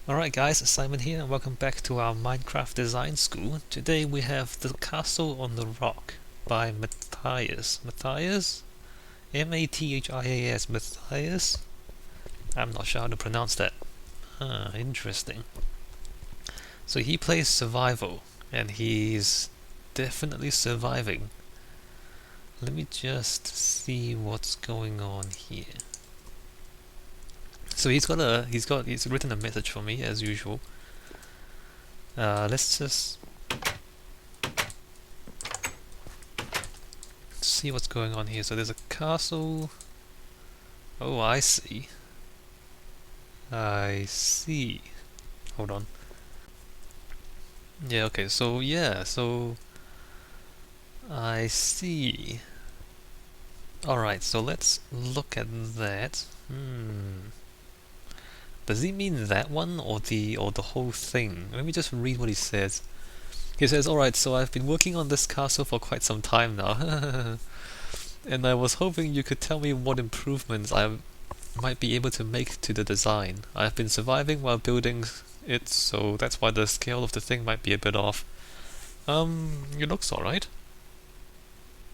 Alright guys, Simon here and welcome back to our Minecraft design school. Today we have The Castle on the Rock by Mathias. Mathias? M-A-T-H-I-A-S. Mathias? I'm not sure how to pronounce that. Interesting. So he plays survival and he's definitely surviving. Let me just see what's going on here. So he's written a message for me as usual. Let's just see what's going on here. So there's a castle. Oh, I see. I see. Hold on. Yeah, okay, so I see. Alright, so let's look at that. Does he mean that one or the whole thing? Let me just read what he says. He says, alright, so I've been working on this castle for quite some time now. And I was hoping you could tell me what improvements I might be able to make to the design. I've been surviving while building it, so that's why the scale of the thing might be a bit off. It looks alright.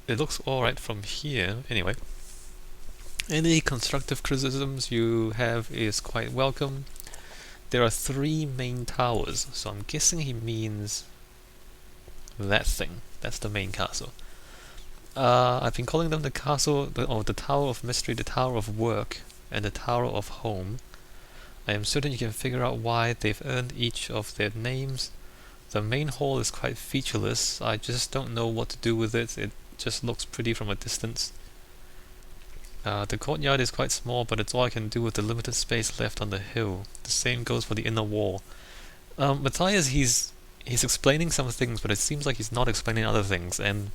It looks alright from here, anyway. Any constructive criticisms you have is quite welcome. There are 3 main towers, so I'm guessing he means that thing. That's the main castle. I've been calling them the castle, the Tower of Mystery, the Tower of Work, and the Tower of Home. I am certain you can figure out why they've earned each of their names. The main hall is quite featureless. I just don't know what to do with it. It just looks pretty from a distance. The courtyard is quite small, but it's all I can do with the limited space left on the hill. The same goes for the inner wall. Mathias, he's explaining some things, but it seems like he's not explaining other things, and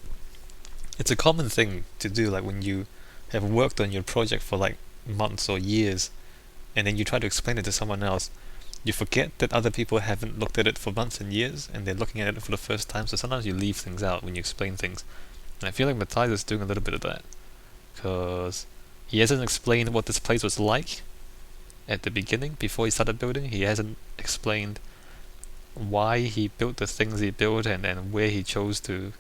it's a common thing to do, like when you have worked on your project for like months or years, and then you try to explain it to someone else. You forget that other people haven't looked at it for months and years, and they're looking at it for the first time, so sometimes you leave things out when you explain things. And I feel like Mathias is doing a little bit of that, because he hasn't explained what this place was like at the beginning, before he started building. He hasn't explained why he built the things he built, and where he chose to,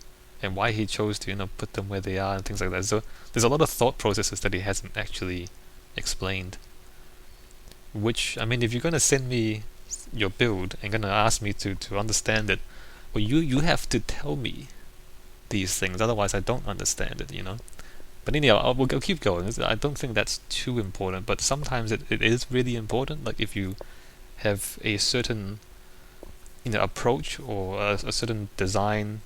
and why he chose to, put them where they are and things like that. So there's a lot of thought processes that he hasn't actually explained. Which, I mean, if you're gonna send me your build and gonna ask me to understand it, well, you have to tell me these things, otherwise I don't understand it, But anyhow, I'll keep going. I don't think that's too important, but sometimes it is really important. Like if you have a certain approach or a certain design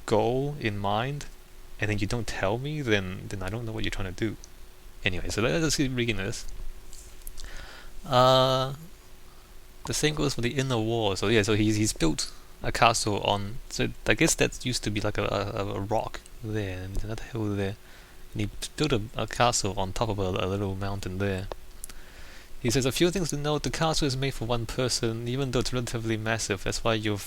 goal in mind, and then you don't tell me, then I don't know what you're trying to do. Anyway, so let's keep reading this. The same goes for the inner wall. So yeah, so he's built a castle on. So I guess that used to be like a rock there, and another hill there. And he built a castle on top of a little mountain there. He says, a few things to note. The castle is made for one person, even though it's relatively massive. That's why you'll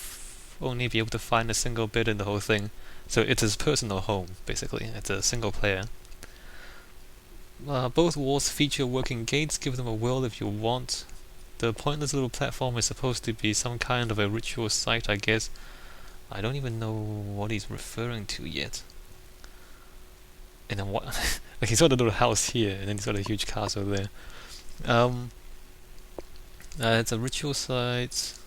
only be able to find a single bed in the whole thing. So it's his personal home, basically. It's a single player. Both walls feature working gates. Give them a whirl if you want. The pointless little platform is supposed to be some kind of a ritual site, I guess. I don't even know what he's referring to yet. And then what? Like he's got a little house here, and then he's got a huge castle there. It's a ritual site.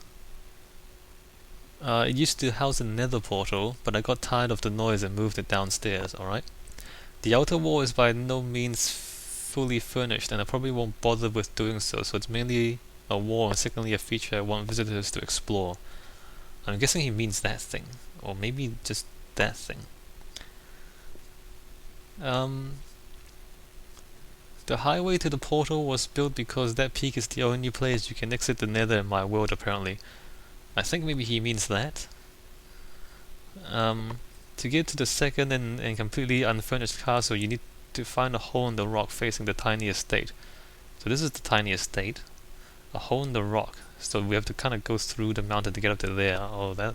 It used to house a nether portal, but I got tired of the noise and moved it downstairs, alright? The outer wall is by no means fully furnished, and I probably won't bother with doing so, so it's mainly a wall and secondly a feature I want visitors to explore. I'm guessing he means that thing, or maybe just that thing. The highway to the portal was built because that peak is the only place you can exit the nether in my world, apparently. I think maybe he means that. To get to the second and completely unfurnished castle, you need to find a hole in the rock facing the tiny estate. So this is the tiny estate. A hole in the rock. So we have to kind of go through the mountain to get up to there. Oh, I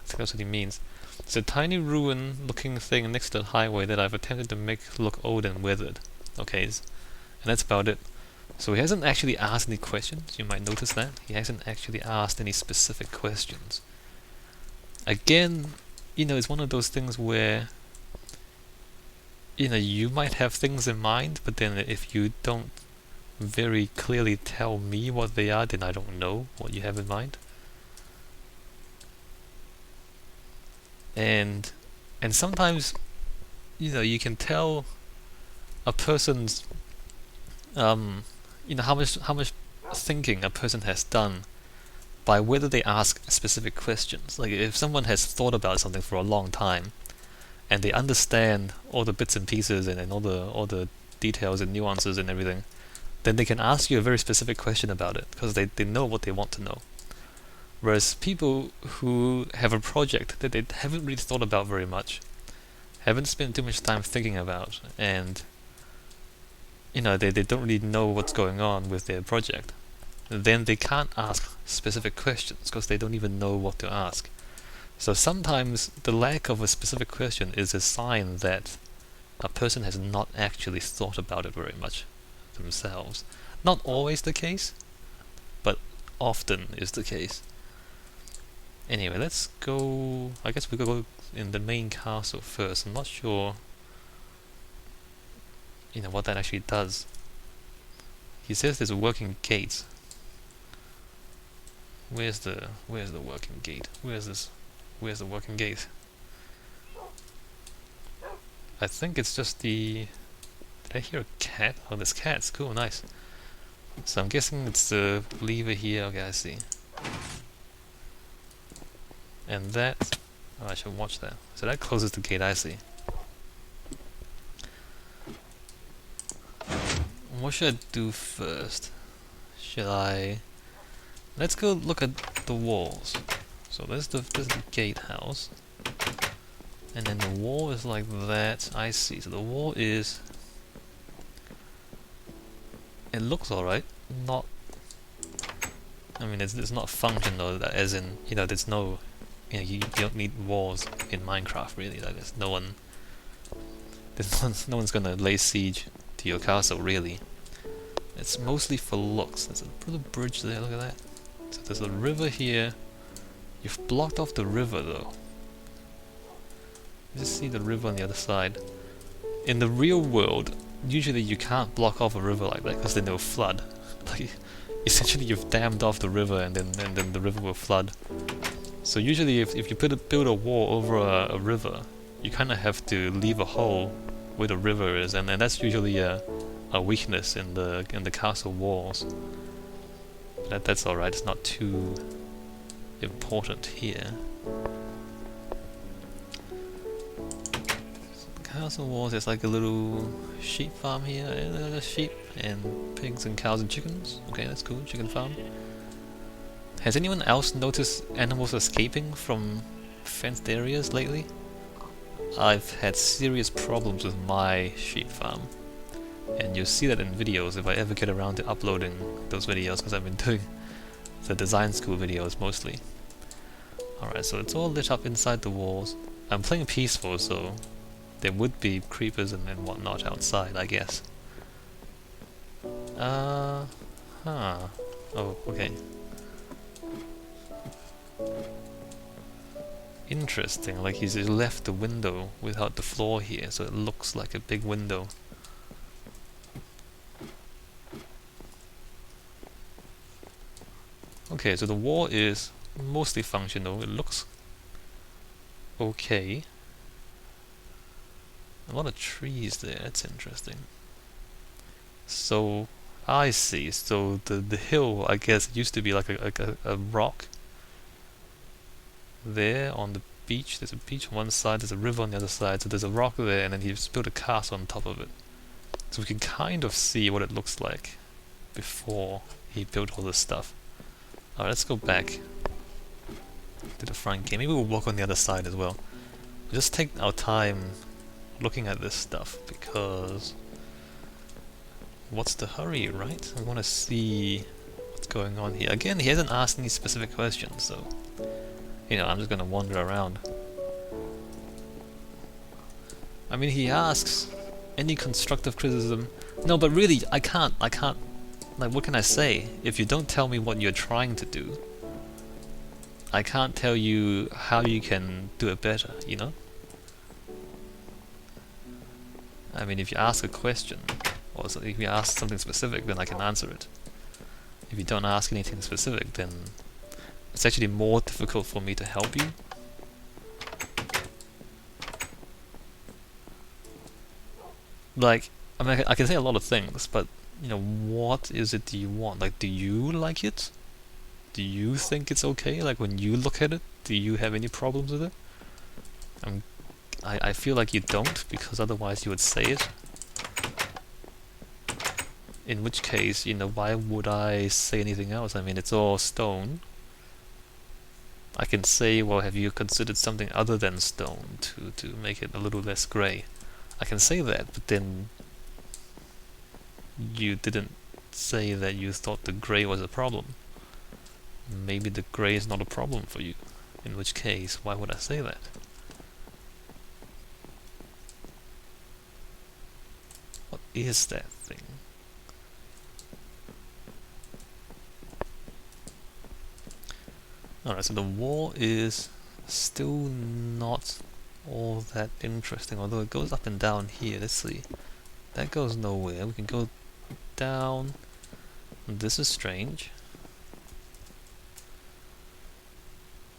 think that's what he means. It's a tiny ruin-looking thing next to the highway that I've attempted to make look old and withered. Okay, and that's about it. So he hasn't actually asked any questions, you might notice that. He hasn't actually asked any specific questions. Again, it's one of those things where, you might have things in mind, but then if you don't very clearly tell me what they are, then I don't know what you have in mind. And sometimes, you can tell a person's, how much thinking a person has done by whether they ask specific questions. Like if someone has thought about something for a long time, and they understand all the bits and pieces and all the details and nuances and everything, then they can ask you a very specific question about it because they know what they want to know. Whereas people who have a project that they haven't really thought about very much, haven't spent too much time thinking about, and they don't really know what's going on with their project, then they can't ask specific questions because they don't even know what to ask. So sometimes the lack of a specific question is a sign that a person has not actually thought about it very much themselves. Not always the case, but often is the case. Anyway, let's go. I guess we could go in the main castle first. I'm not sure what that actually does. He says there's a working gate. Where's the working gate? Where's the working gate? I think it's just the... Did I hear a cat? Oh, there's cats. Cool, nice. So I'm guessing it's the lever here. Okay, I see. And that... Oh, I should watch that. So that closes the gate, I see. What should I do first? Should I... Let's go look at the walls. So there's the gatehouse. And then the wall is like that. I see. So the wall is... It looks alright. Not... I mean, it's not functional, as in, there's no... you don't need walls in Minecraft, really. Like, there's no one's gonna lay siege to your castle, really. It's mostly for looks. There's a little bridge there, look at that. So there's a river here. You've blocked off the river, though. Just see the river on the other side. In the real world, usually you can't block off a river like that because then they'll flood. Like, essentially you've dammed off the river and then the river will flood. So usually if you build a wall over a river, you kind of have to leave a hole where the river is, and that's usually a weakness in the castle walls. That's alright, it's not too important here. Castle walls, there's like a little sheep farm here. There's sheep and pigs and cows and chickens. Okay, that's cool, chicken farm. Has anyone else noticed animals escaping from fenced areas lately? I've had serious problems with my sheep farm. And you'll see that in videos if I ever get around to uploading those videos, because I've been doing the design school videos mostly. Alright, so it's all lit up inside the walls. I'm playing peaceful, so there would be creepers and whatnot outside, I guess. Oh, okay. Interesting, like he's left the window without the floor here, so it looks like a big window. Okay, so the wall is mostly functional, it looks okay. A lot of trees there, that's interesting. So, I see, so the hill, I guess, used to be like a rock. There on the beach, there's a beach on one side, there's a river on the other side, so there's a rock there, and then he's built a castle on top of it. So we can kind of see what it looks like before he built all this stuff. Alright, let's go back to the front gate. Maybe we'll walk on the other side as well. We'll just take our time looking at this stuff, because what's the hurry, right? I want to see what's going on here. Again, he hasn't asked any specific questions, so I'm just gonna wander around. I mean, he asks any constructive criticism. No, but really, I can't like, what can I say? If you don't tell me what you're trying to do, I can't tell you how you can do it better, you know? I mean, if you ask a question, or if you ask something specific, then I can answer it. If you don't ask anything specific, then it's actually more difficult for me to help you. Like, I mean, I can say a lot of things, but, you know, what is it do you want? Like, do you like it? Do you think it's okay? Like, when you look at it, do you have any problems with it? I feel like you don't, because otherwise you would say it. In which case, you know, why would I say anything else? I mean, it's all stone. I can say, well, have you considered something other than stone to make it a little less grey? I can say that, but then you didn't say that you thought the grey was a problem. Maybe the grey is not a problem for you. In which case, why would I say that? What is that thing? Alright, so the wall is still not all that interesting, although it goes up and down here. Let's see. That goes nowhere. We can go down. This is strange.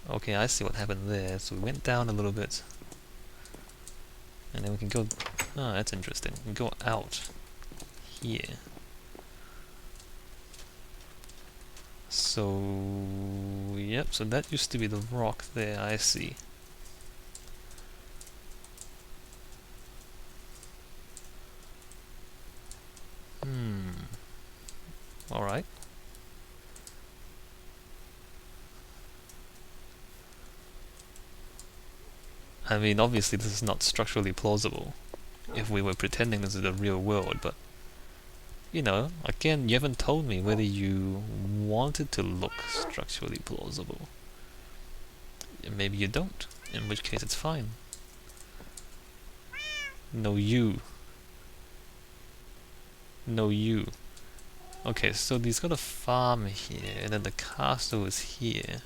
Okay, I see what happened there. So we went down a little bit. And then we can go... Oh, that's interesting. We can go out here. So... Yep, so that used to be the rock there, I see. Alright. I mean, obviously this is not structurally plausible if we were pretending this is the real world, but you know, again, you haven't told me whether you want it to look structurally plausible. Maybe you don't, in which case it's fine. No, you. No, you. Okay, so he's got a farm here, and then the castle is here.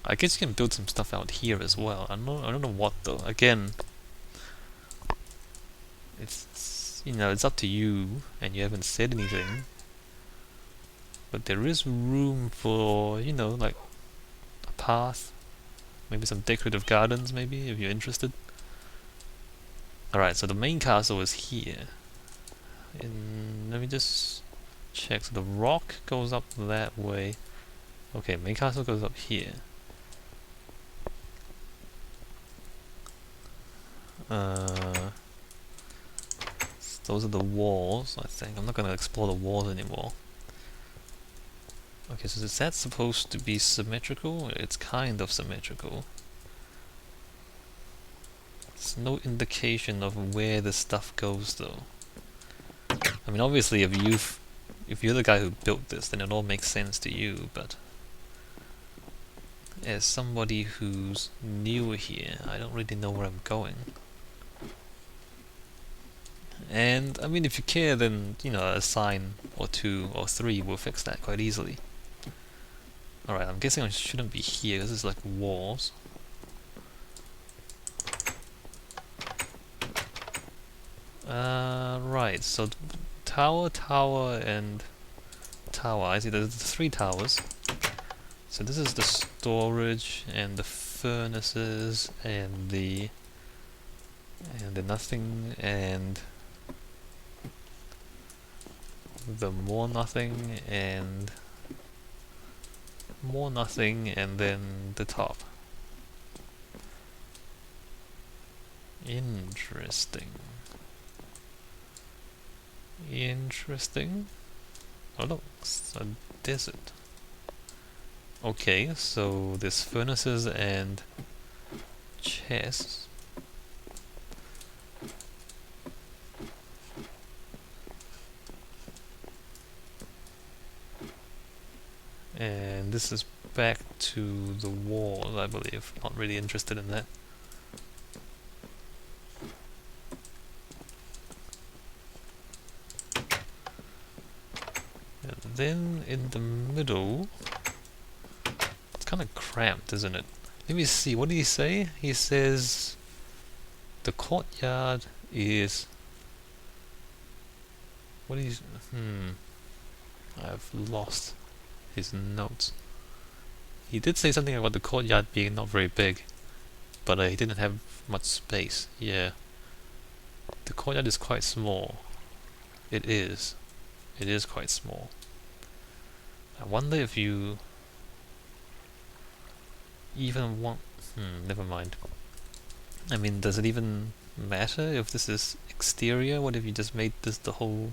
I guess you can build some stuff out here as well. I don't know what though. Again, it's you know, it's up to you, and you haven't said anything. But there is room for, you know, like a path, maybe some decorative gardens, maybe if you're interested. Alright, so the main castle is here. Let me just check. So the rock goes up that way. Okay, main castle goes up here. Those are the walls, I think. I'm not going to explore the walls anymore. Okay, so is that supposed to be symmetrical? It's kind of symmetrical. There's no indication of where the stuff goes, though. I mean, obviously, if you're the guy who built this, then it all makes sense to you, but as somebody who's new here, I don't really know where I'm going. And, I mean, if you care, then, you know, a sign or 2 or 3 will fix that quite easily. Alright, I'm guessing I shouldn't be here, because it's like walls. Right, so tower, and tower. I see there's 3 towers. So this is the storage, and the furnaces, and the nothing, and the more nothing, and more nothing, and then the top. Interesting. Interesting. Oh look, it's a desert. Okay, so there's furnaces and chests. And this is back to the wall, I believe. Not really interested in that. And then in the middle, it's kind of cramped, isn't it? Let me see, what did he say? He says the courtyard is... What is... I've lost his notes. He did say something about the courtyard being not very big, but he didn't have much space. Yeah. The courtyard is quite small. It is. It is quite small. I wonder if you even want... never mind. I mean, does it even matter if this is exterior? What if you just made this the whole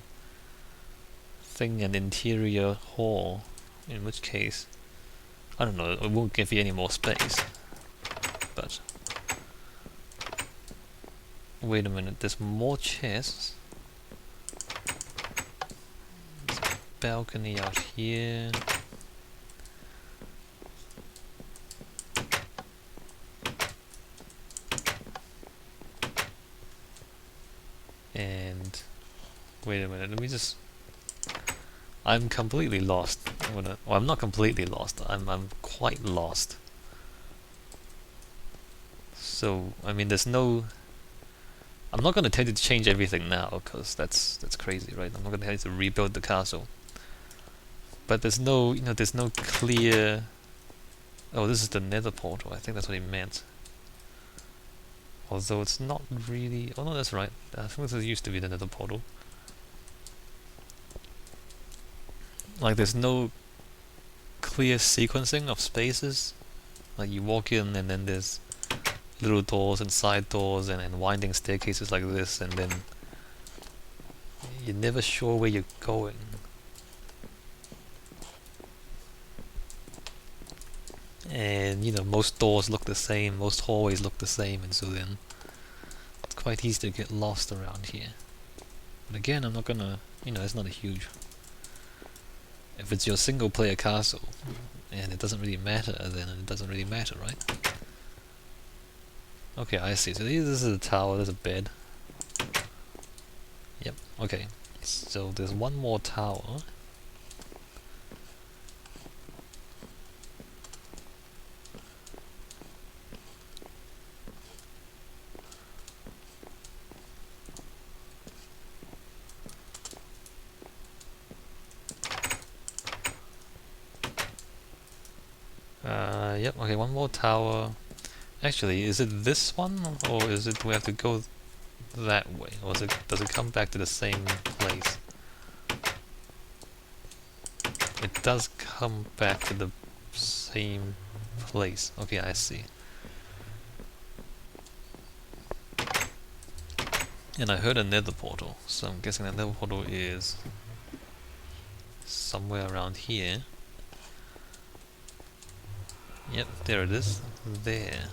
thing an interior hall? In which case, I don't know, it won't give you any more space. But wait a minute, there's more chests. There's a balcony out here. And wait a minute, let me just... I'm completely lost. Well, I'm not completely lost. I'm quite lost. So I mean, there's no... I'm not going to tell you to change everything now, because that's crazy, right? I'm not going to tell you to rebuild the castle. But there's no, there's no clear... Oh, this is the nether portal. I think that's what he meant. Although it's not really... Oh no, that's right. I think this used to be the nether portal. Like, there's no clear sequencing of spaces. Like, you walk in and then there's little doors and side doors and winding staircases like this, and then you're never sure where you're going. And, most doors look the same, most hallways look the same, and so then it's quite easy to get lost around here. But again, I'm not gonna, it's not a huge... If it's your single player castle, and it doesn't really matter, then it doesn't really matter, right? Okay, I see. So this is a tower, there's a bed. Yep, okay. So there's one more tower. Yep, okay, one more tower. Actually, is it this one, or is it we have to go that way? Or does it come back to the same place? It does come back to the same place. Okay, I see. And I heard a nether portal, so I'm guessing the nether portal is somewhere around here. Yep, there it is. There.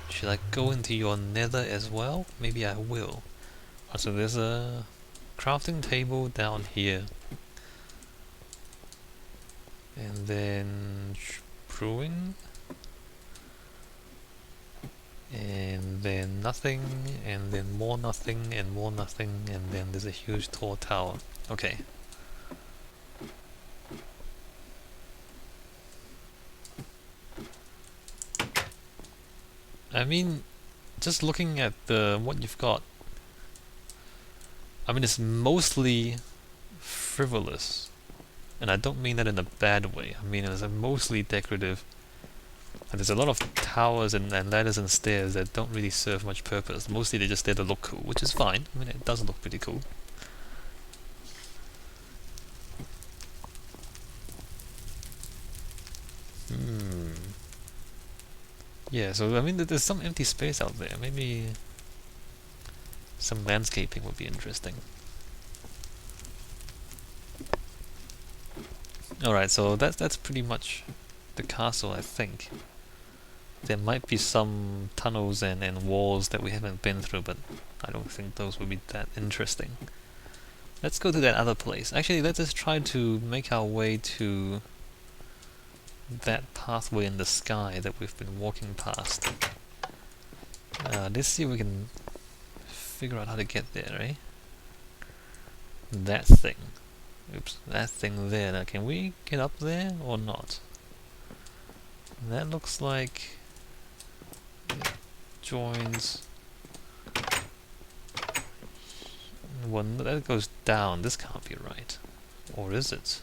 Should I go into your nether as well? Maybe I will. So there's a crafting table down here. And then brewing. And then nothing, and then more nothing, and more nothing, and then there's a huge tall tower. Okay. I mean, just looking at what you've got, I mean, it's mostly frivolous, and I don't mean that in a bad way. I mean, it's mostly decorative, and there's a lot of towers and ladders and stairs that don't really serve much purpose. Mostly they're just there to look cool, which is fine. I mean, it does look pretty cool. Yeah, so I mean, there's some empty space out there. Maybe some landscaping would be interesting. Alright, so that's pretty much the castle, I think. There might be some tunnels and walls that we haven't been through, but I don't think those would be that interesting. Let's go to that other place. Actually, let's just try to make our way to that pathway in the sky that we've been walking past. Let's see if we can figure out how to get there, right? That thing. Oops, that thing there. Now, can we get up there or not? That looks like it joins. Well, that goes down. This can't be right. Or is it?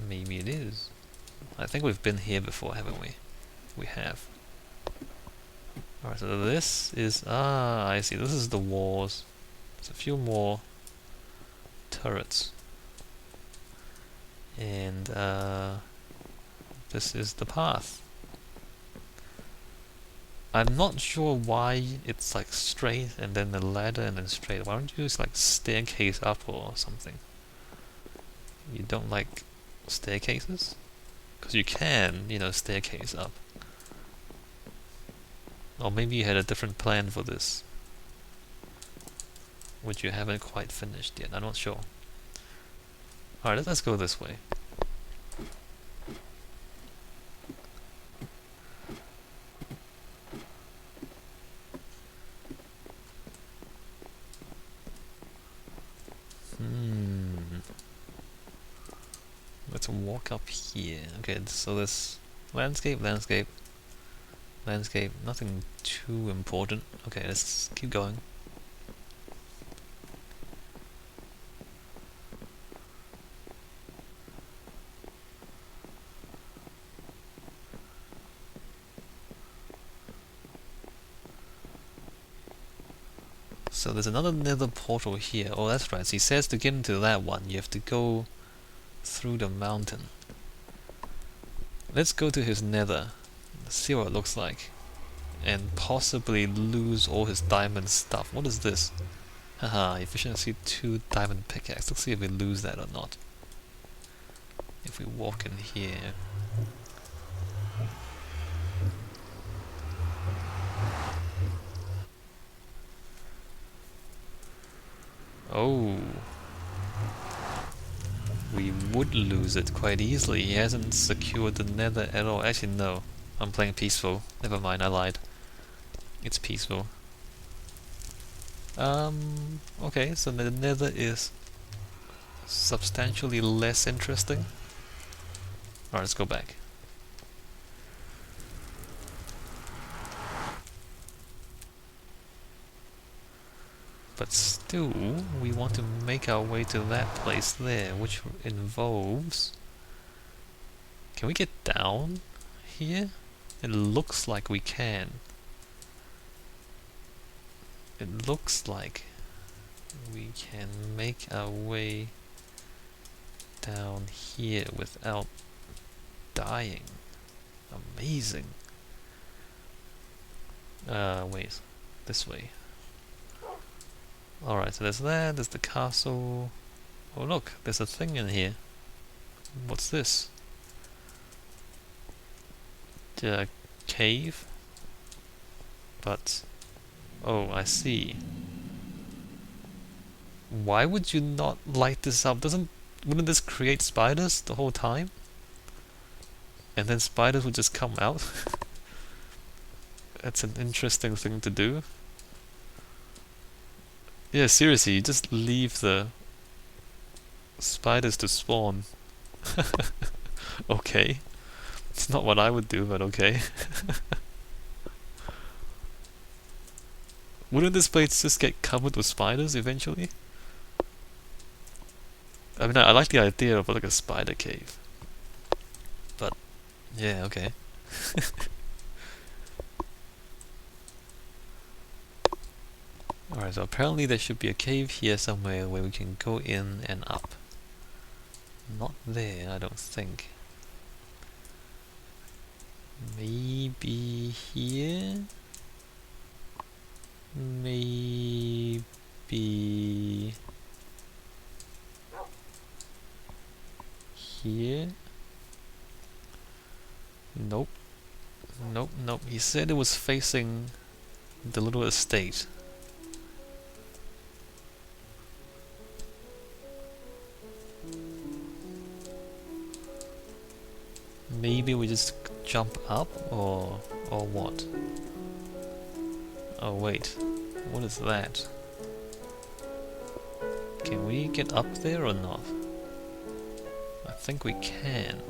Maybe it is. I think we've been here before, haven't we? We have. Alright, so this is... Ah, I see. This is the walls. There's a few more turrets. And this is the path. I'm not sure why it's like straight and then the ladder and then straight. Why don't you use like staircase up or something? You don't like staircases? Because you can, you know, staircase up. Or maybe you had a different plan for this, which you haven't quite finished yet. I'm not sure. Alright, let's go this way. Let's walk up here. Okay, so this landscape, landscape, landscape, nothing too important. Okay, let's keep going. So there's another nether portal here. Oh, that's right. So he says to get into that one, you have to go through the mountain. Let's go to his nether, see what it looks like, and possibly lose all his diamond stuff. What is this? Haha, efficiency 2 diamond pickaxe. Let's see if we lose that or not. If we walk in here. Oh. We would lose it quite easily. He hasn't secured the nether at all. Actually, no. I'm playing peaceful. Never mind, I lied. It's peaceful. Okay, so the nether is substantially less interesting. Alright, let's go back. But still, we want to make our way to that place there, which involves... Can we get down here? It looks like we can. It looks like we can make our way down here without dying. Amazing. Wait, this way. Alright, so there's that, there's the castle. Oh look, there's a thing in here. What's this? The cave? But... oh, I see. Why would you not light this up? Wouldn't this create spiders the whole time? And then spiders would just come out? That's an interesting thing to do. Yeah, seriously, you just leave the spiders to spawn. Okay. It's not what I would do, but okay. Wouldn't this place just get covered with spiders eventually? I mean, I like the idea of like a spider cave. But, yeah, okay. Alright, so apparently there should be a cave here somewhere where we can go in and up. Not there, I don't think. Maybe here? Maybe... here? Nope. Nope, nope. He said it was facing the little estate. maybe we just jump up, or what? Oh wait, what is that? Can we get up there or not? I think we can.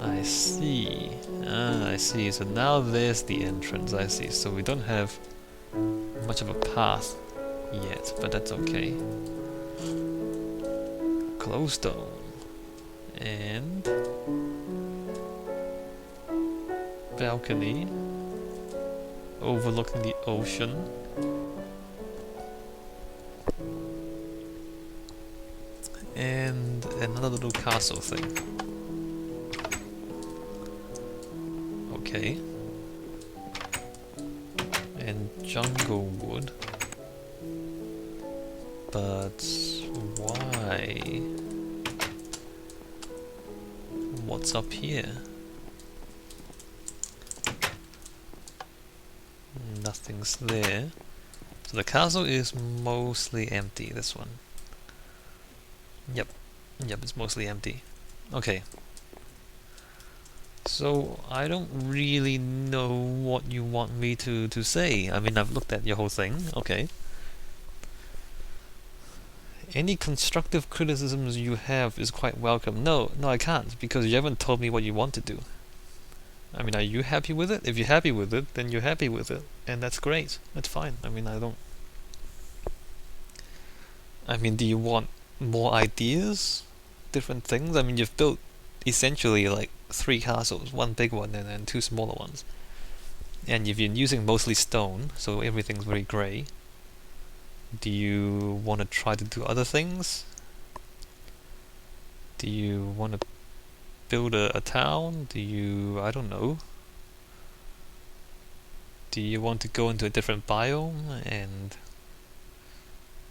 I see. Ah, I see. So now there's the entrance, I see. So we don't have much of a path yet, but that's okay. Glowstone. And balcony overlooking the ocean. And another little castle thing. Okay. And jungle wood. But why? What's up here? Nothing's there. So the castle is mostly empty, this one. Yep. Yep, it's mostly empty. Okay. So, I don't really know what you want me to say. I mean, I've looked at your whole thing, okay. Any constructive criticisms you have is quite welcome. No, I can't, because you haven't told me what you want to do. I mean, are you happy with it? If you're happy with it, then you're happy with it, and that's great. That's fine. I mean, do you want more ideas? Different things? I mean, you've built essentially like 3 castles, one big one and then 2 smaller ones. And you've been using mostly stone, so everything's very grey. Do you want to try to do other things? Do you want to build a town? Do you... I don't know. Do you want to go into a different biome and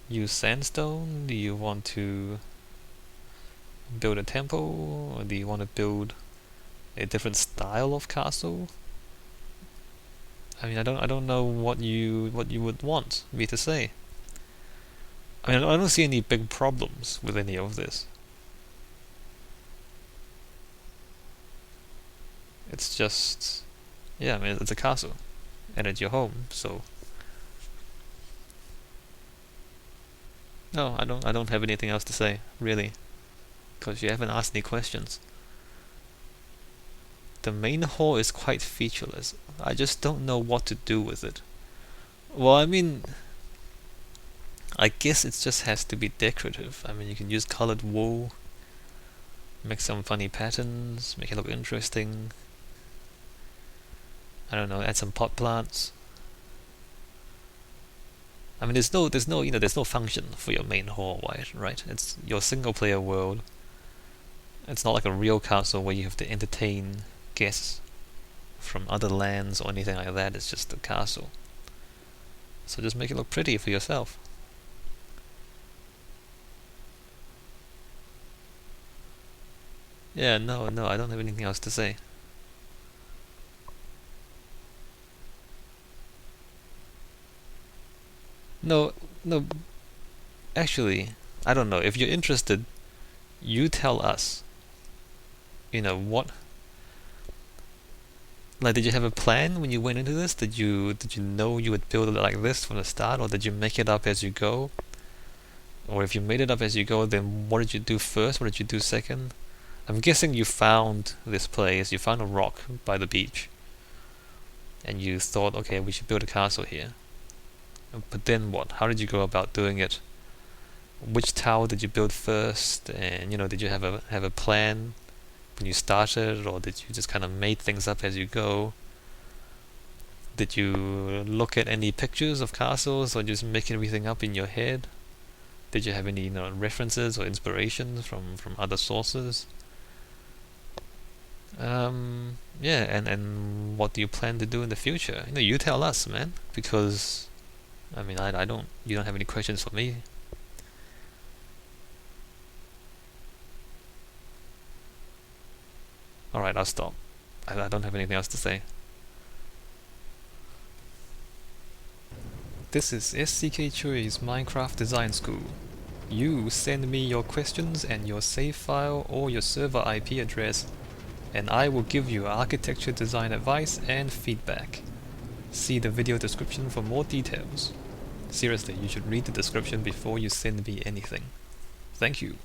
use sandstone? Do you want to build a temple? Or do you want to build a different style of castle? I mean, I don't know what you would want me to say. I mean, I don't see any big problems with any of this. It's just, yeah, I mean, it's a castle, and it's your home, so. No, I don't have anything else to say, really, because you haven't asked any questions. The main hall is quite featureless. I just don't know what to do with it. Well, I mean, I guess it just has to be decorative. I mean, you can use colored wool, make some funny patterns, make it look interesting. I don't know, add some pot plants. I mean, there's no function for your main hall, right? It's your single-player world. It's not like a real castle where you have to entertain guests from other lands or anything like that. It's just a castle. So just make it look pretty for yourself. Yeah, no, I don't have anything else to say. No, actually, I don't know. If you're interested, you tell us. What? Like, did you have a plan when you went into this? Did you know you would build it like this from the start, or did you make it up as you go? Or if you made it up as you go, then what did you do first? What did you do second? I'm guessing you found this place, you found a rock by the beach, and you thought, okay, we should build a castle here. But then what? How did you go about doing it? Which tower did you build first? And did you have a plan when you started, or did you just kind of make things up as you go? Did you look at any pictures of castles, or just make everything up in your head? Did you have any references or inspirations from other sources? Yeah, and what do you plan to do in the future? You tell us, man, because I mean, you don't have any questions for me. Alright, I'll stop. I don't have anything else to say. This is SCKChui's Minecraft Design School. You send me your questions and your save file or your server IP address, and I will give you architecture design advice and feedback. See the video description for more details. Seriously, you should read the description before you send me anything. Thank you.